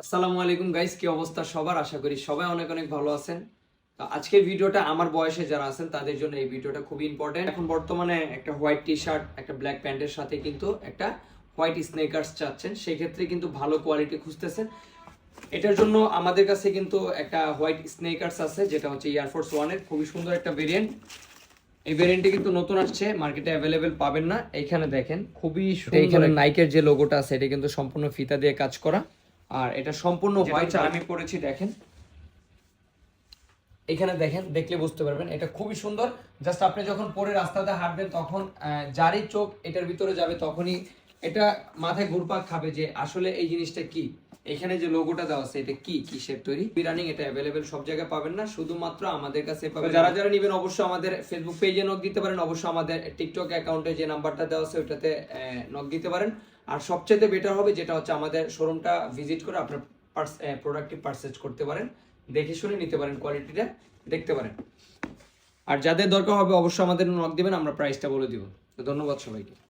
আসসালামু আলাইকুম গাইস, কি অবস্থা সবার? আশা করি সবাই অনেক অনেক ভালো আছেন। তো আজকের ভিডিওটা আমার বয়সে যারা আছেন তাদের জন্য এই ভিডিওটা খুবই ইম্পর্টেন্ট। এখন বর্তমানে একটা হোয়াইট টি শার্ট, একটা ব্ল্যাক প্যান্টের সাথে কিন্তু একটা হোয়াইট স্নেকার্স চাচ্ছেন, সেই ক্ষেত্রে কিন্তু ভালো কোয়ালিটি খুঁজতেছেন। এটার জন্য আমাদের কাছে কিন্তু একটা হোয়াইট স্নেকার্স আছে, যেটা হচ্ছে এয়ারফোর্স ওয়ানের খুবই সুন্দর একটা ভেরিয়েন্ট। এই ভেরিয়েন্টে কিন্তু নতুন আসছে, মার্কেটে অ্যাভেলেবেল পাবেন না। এইখানে দেখেন খুবই সুন্দর, এখানে নাইকের যে লোগোটা আছে এটা কিন্তু সম্পূর্ণ ফিতা দিয়ে কাজ করা, আর এটা সম্পূর্ণ হোয়াইট। আমি পরেছি, দেখেন এখানে দেখেন, দেখলে বুঝতে পারবেন এটা খুবই সুন্দর। জাস্ট আপনি যখন পরে রাস্তাতে হাঁটবেন তখন যারই চোখ এটার ভিতরে যাবে তখনই এটা মাথায় ঘুরপাক খাবে যে আসলে এই জিনিসটা কি। এখানে যে লোগোটা দেওয়া আছে এটা কি, কিসের তৈরি। রানিং এটা অ্যাভেলেবেল সব জায়গায় পাবেন না, শুধুমাত্র আমাদের কাছে পাবেন। যারা যারা নেবেন অবশ্যই আমাদের ফেসবুক পেজে নক দিতে পারেন, অবশ্যই আমাদের টিকটক অ্যাকাউন্টে যে নাম্বারটা দেওয়া আছে ওইটাতে নক দিতে পারেন। আর সবচেয়ে বেটার হবে যেটা হচ্ছে আমাদের শোরুমটা ভিজিট করে আপনার প্রোডাক্টটি পারচেজ করতে পারেন, দেখে শুনে নিতে পারেন, কোয়ালিটিটা দেখতে পারেন। আর যাদের দরকার হবে অবশ্যই আমাদের নক দিবেন, আমরা প্রাইসটা বলে দিব। তো ধন্যবাদ সবাইকে।